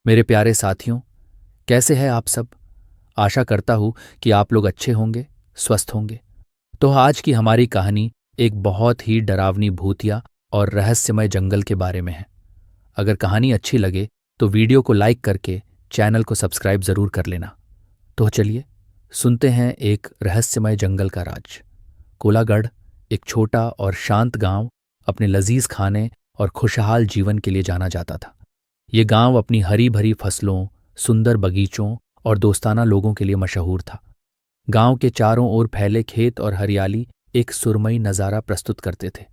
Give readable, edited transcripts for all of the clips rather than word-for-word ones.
मेरे प्यारे साथियों, कैसे हैं आप सब। आशा करता हूँ कि आप लोग अच्छे होंगे, स्वस्थ होंगे। तो आज की हमारी कहानी एक बहुत ही डरावनी भूतिया और रहस्यमय जंगल के बारे में है। अगर कहानी अच्छी लगे तो वीडियो को लाइक करके चैनल को सब्सक्राइब जरूर कर लेना। तो चलिए सुनते हैं एक रहस्यमय जंगल का राज। कोलागढ़ एक छोटा और शांत गांव अपने लजीज खाने और खुशहाल जीवन के लिए जाना जाता था। ये गांव अपनी हरी भरी फसलों, सुंदर बगीचों और दोस्ताना लोगों के लिए मशहूर था। गांव के चारों ओर फैले खेत और हरियाली एक सुरमई नज़ारा प्रस्तुत करते थे।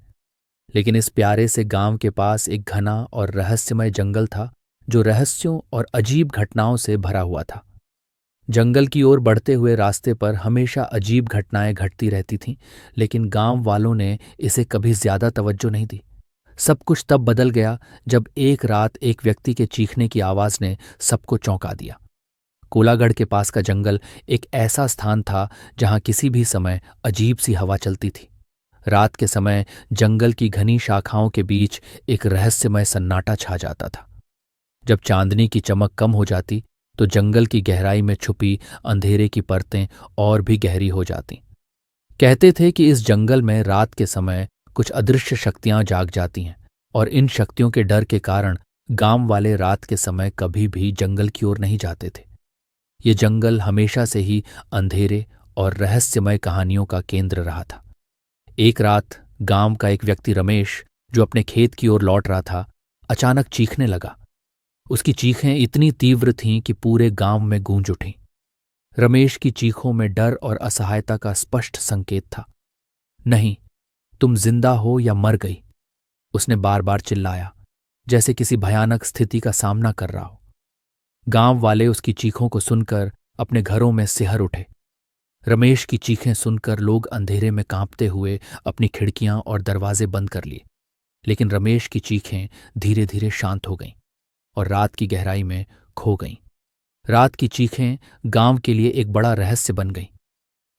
लेकिन इस प्यारे से गांव के पास एक घना और रहस्यमय जंगल था, जो रहस्यों और अजीब घटनाओं से भरा हुआ था। जंगल की ओर बढ़ते हुए रास्ते पर हमेशा अजीब घटनाएं घटती रहती थीं, लेकिन गांव वालों ने इसे कभी ज्यादा तवज्जो नहीं दी। सब कुछ तब बदल गया जब एक रात एक व्यक्ति के चीखने की आवाज ने सबको चौंका दिया। कोलागढ़ के पास का जंगल एक ऐसा स्थान था जहां किसी भी समय अजीब सी हवा चलती थी। रात के समय जंगल की घनी शाखाओं के बीच एक रहस्यमय सन्नाटा छा जाता था। जब चांदनी की चमक कम हो जाती तो जंगल की गहराई में छुपी अंधेरे की परतें और भी गहरी हो जाती। कहते थे कि इस जंगल में रात के समय कुछ अदृश्य शक्तियां जाग जाती हैं, और इन शक्तियों के डर के कारण गांव वाले रात के समय कभी भी जंगल की ओर नहीं जाते थे। ये जंगल हमेशा से ही अंधेरे और रहस्यमय कहानियों का केंद्र रहा था। एक रात गांव का एक व्यक्ति रमेश, जो अपने खेत की ओर लौट रहा था, अचानक चीखने लगा। उसकी चीखें इतनी तीव्र थीं कि पूरे गांव में गूंज उठीं। रमेश की चीखों में डर और असहायता का स्पष्ट संकेत था। नहीं, तुम जिंदा हो या मर गई, उसने बार बार चिल्लाया, जैसे किसी भयानक स्थिति का सामना कर रहा हो। गांव वाले उसकी चीखों को सुनकर अपने घरों में सिहर उठे। रमेश की चीखें सुनकर लोग अंधेरे में कांपते हुए अपनी खिड़कियां और दरवाजे बंद कर लिए। लेकिन रमेश की चीखें धीरे धीरे शांत हो गईं और रात की गहराई में खो गईं। रात की चीखें गांव के लिए एक बड़ा रहस्य बन गईं।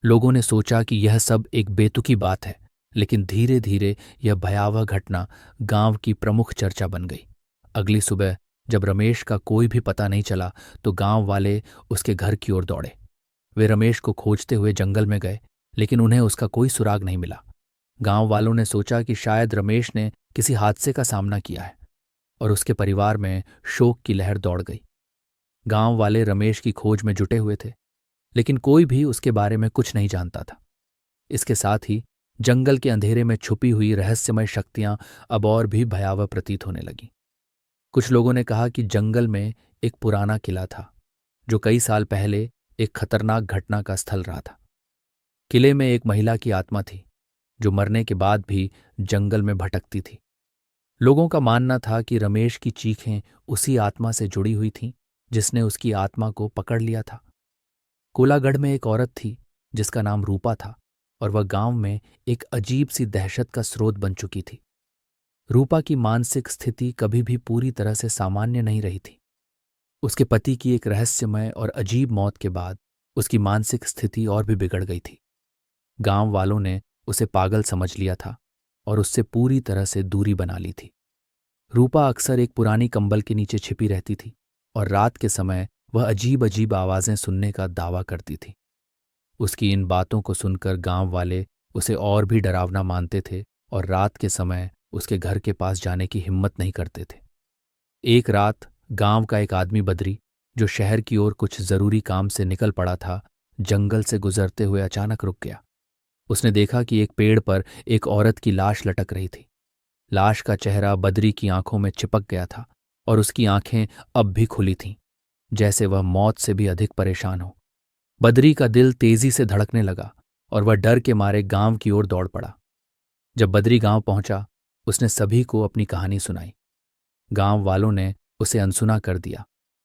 लोगों ने सोचा कि यह सब एक बेतुकी बात है, लेकिन धीरे धीरे यह भयावह घटना गांव की प्रमुख चर्चा बन गई। अगली सुबह जब रमेश का कोई भी पता नहीं चला तो गांव वाले उसके घर की ओर दौड़े। वे रमेश को खोजते हुए जंगल में गए, लेकिन उन्हें उसका कोई सुराग नहीं मिला। गांव वालों ने सोचा कि शायद रमेश ने किसी हादसे का सामना किया है, और उसके परिवार में शोक की लहर दौड़ गई। गांव वाले रमेश की खोज में जुटे हुए थे, लेकिन कोई भी उसके बारे में कुछ नहीं जानता था। इसके साथ ही जंगल के अंधेरे में छुपी हुई रहस्यमय शक्तियां अब और भी भयावह प्रतीत होने लगीं। कुछ लोगों ने कहा कि जंगल में एक पुराना किला था, जो कई साल पहले एक खतरनाक घटना का स्थल रहा था। किले में एक महिला की आत्मा थी, जो मरने के बाद भी जंगल में भटकती थी। लोगों का मानना था कि रमेश की चीखें उसी आत्मा से जुड़ी हुई थीं, जिसने उसकी आत्मा को पकड़ लिया था। कोलागढ़ में एक औरत थी जिसका नाम रूपा था, और वह गांव में एक अजीब सी दहशत का स्रोत बन चुकी थी। रूपा की मानसिक स्थिति कभी भी पूरी तरह से सामान्य नहीं रही थी। उसके पति की एक रहस्यमय और अजीब मौत के बाद उसकी मानसिक स्थिति और भी बिगड़ गई थी। गांव वालों ने उसे पागल समझ लिया था और उससे पूरी तरह से दूरी बना ली थी। रूपा अक्सर एक पुरानी कंबल के नीचे छिपी रहती थी, और रात के समय वह अजीब अजीब आवाजें सुनने का दावा करती थी। उसकी इन बातों को सुनकर गांव वाले उसे और भी डरावना मानते थे और रात के समय उसके घर के पास जाने की हिम्मत नहीं करते थे। एक रात गांव का एक आदमी बद्री, जो शहर की ओर कुछ जरूरी काम से निकल पड़ा था, जंगल से गुजरते हुए अचानक रुक गया। उसने देखा कि एक पेड़ पर एक औरत की लाश लटक रही थी। लाश का चेहरा बद्री की आंखों में चिपक गया था, और उसकी आंखें अब भी खुली थीं, जैसे वह मौत से भी अधिक परेशान हो। बद्री का दिल तेजी से धड़कने लगा और वह डर के मारे गांव की ओर दौड़ पड़ा। जब बद्री गांव पहुंचा, उसने सभी को अपनी कहानी सुनाई। गांव वालों ने उसे अनसुना कर दिया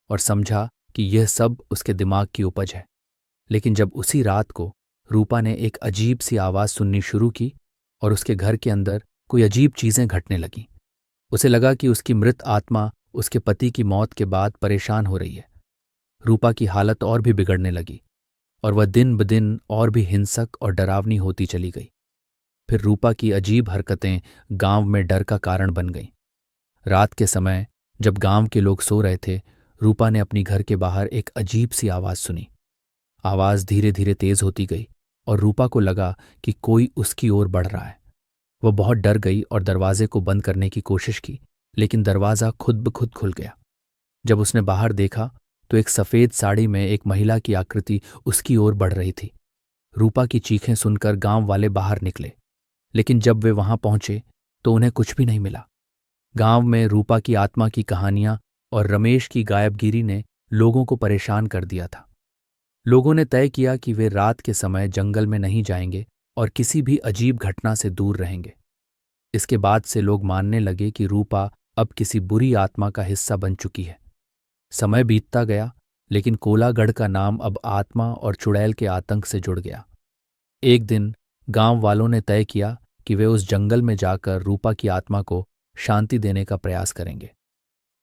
और समझा कि यह सब उसके दिमाग की उपज है। लेकिन जब उसी रात को रूपा ने एक अजीब सी आवाज सुननी शुरू की और उसके घर के अंदर कोई अजीब चीजें घटने लगीं, उसे लगा कि उसकी मृत आत्मा उसके पति की मौत के बाद परेशान हो रही है। रूपा की हालत और भी बिगड़ने लगी और वह दिन ब दिन और भी हिंसक और डरावनी होती चली गई। फिर रूपा की अजीब हरकतें गांव में डर का कारण बन गईं। रात के समय जब गांव के लोग सो रहे थे, रूपा ने अपनी घर के बाहर एक अजीब सी आवाज सुनी। आवाज धीरे धीरे तेज होती गई और रूपा को लगा कि कोई उसकी ओर बढ़ रहा है। वह बहुत डर गई और दरवाजे को बंद करने की कोशिश की, लेकिन दरवाजा खुद ब खुद खुल गया। जब उसने बाहर देखा तो एक सफेद साड़ी में एक महिला की आकृति उसकी ओर बढ़ रही थी। रूपा की चीखें सुनकर गांव वाले बाहर निकले, लेकिन जब वे वहां पहुंचे तो उन्हें कुछ भी नहीं मिला। गांव में रूपा की आत्मा की कहानियां और रमेश की गायबगिरी ने लोगों को परेशान कर दिया था। लोगों ने तय किया कि वे रात के समय जंगल में नहीं जाएंगे और किसी भी अजीब घटना से दूर रहेंगे। इसके बाद से लोग मानने लगे कि रूपा अब किसी बुरी आत्मा का हिस्सा बन चुकी है। समय बीतता गया, लेकिन कोलागढ़ का नाम अब आत्मा और चुड़ैल के आतंक से जुड़ गया। एक दिन गांव वालों ने तय किया कि वे उस जंगल में जाकर रूपा की आत्मा को शांति देने का प्रयास करेंगे।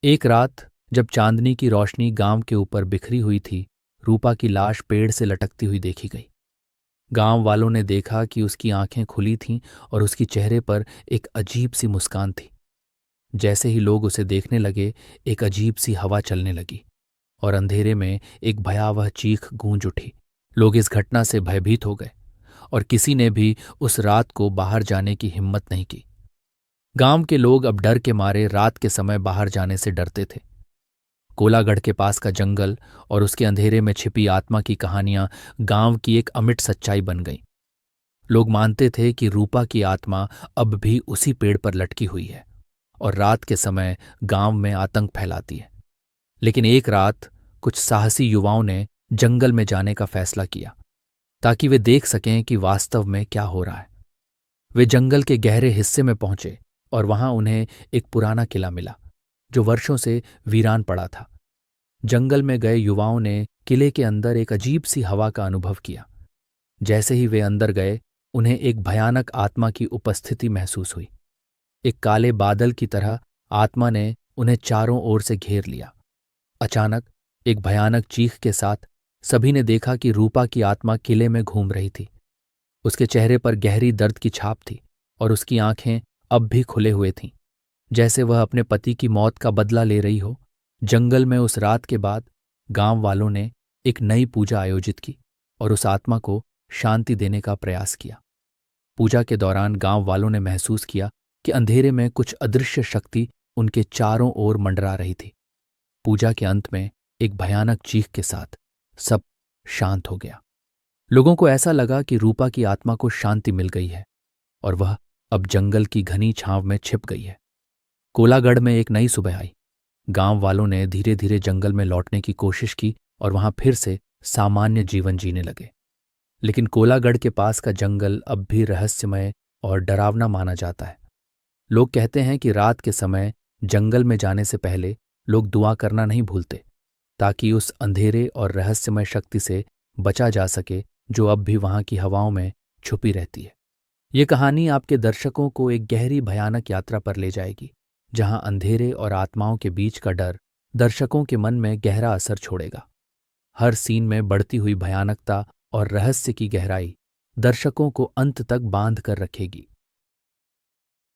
एक रात जब चांदनी की रोशनी गांव के ऊपर बिखरी हुई थी, रूपा की लाश पेड़ से लटकती हुई देखी गई। गांव वालों ने देखा कि उसकी आंखें खुली थीं और उसकी चेहरे पर एक अजीब सी मुस्कान थी। जैसे ही लोग उसे देखने लगे, एक अजीब सी हवा चलने लगी और अंधेरे में एक भयावह चीख गूंज उठी। लोग इस घटना से भयभीत हो गए और किसी ने भी उस रात को बाहर जाने की हिम्मत नहीं की। गांव के लोग अब डर के मारे रात के समय बाहर जाने से डरते थे। कोलागढ़ के पास का जंगल और उसके अंधेरे में छिपी आत्मा की कहानियां गांव की एक अमिट सच्चाई बन गई। लोग मानते थे कि रूपा की आत्मा अब भी उसी पेड़ पर लटकी हुई है और रात के समय गांव में आतंक फैलाती है। लेकिन एक रात कुछ साहसी युवाओं ने जंगल में जाने का फैसला किया ताकि वे देख सकें कि वास्तव में क्या हो रहा है। वे जंगल के गहरे हिस्से में पहुंचे और वहां उन्हें एक पुराना किला मिला जो वर्षों से वीरान पड़ा था। जंगल में गए युवाओं ने किले के अंदर एक अजीब सी हवा का अनुभव किया। जैसे ही वे अंदर गए, उन्हें एक भयानक आत्मा की उपस्थिति महसूस हुई। एक काले बादल की तरह आत्मा ने उन्हें चारों ओर से घेर लिया। अचानक एक भयानक चीख के साथ सभी ने देखा कि रूपा की आत्मा किले में घूम रही थी। उसके चेहरे पर गहरी दर्द की छाप थी और उसकी आंखें अब भी खुले हुए थीं, जैसे वह अपने पति की मौत का बदला ले रही हो। जंगल में उस रात के बाद गांव वालों ने एक नई पूजा आयोजित की और उस आत्मा को शांति देने का प्रयास किया। पूजा के दौरान गांव वालों ने महसूस किया कि अंधेरे में कुछ अदृश्य शक्ति उनके चारों ओर मंडरा रही थी। पूजा के अंत में एक भयानक चीख के साथ सब शांत हो गया। लोगों को ऐसा लगा कि रूपा की आत्मा को शांति मिल गई है और वह अब जंगल की घनी छांव में छिप गई है। कोलागढ़ में एक नई सुबह आई। गांव वालों ने धीरे धीरे जंगल में लौटने की कोशिश की और वहां फिर से सामान्य जीवन जीने लगे। लेकिन कोलागढ़ के पास का जंगल अब भी रहस्यमय और डरावना माना जाता है। लोग कहते हैं कि रात के समय जंगल में जाने से पहले लोग दुआ करना नहीं भूलते, ताकि उस अंधेरे और रहस्यमय शक्ति से बचा जा सके जो अब भी वहां की हवाओं में छुपी रहती है। ये कहानी आपके दर्शकों को एक गहरी भयानक यात्रा पर ले जाएगी, जहां अंधेरे और आत्माओं के बीच का डर दर्शकों के मन में गहरा असर छोड़ेगा। हर सीन में बढ़ती हुई भयानकता और रहस्य की गहराई दर्शकों को अंत तक बांध कर रखेगी।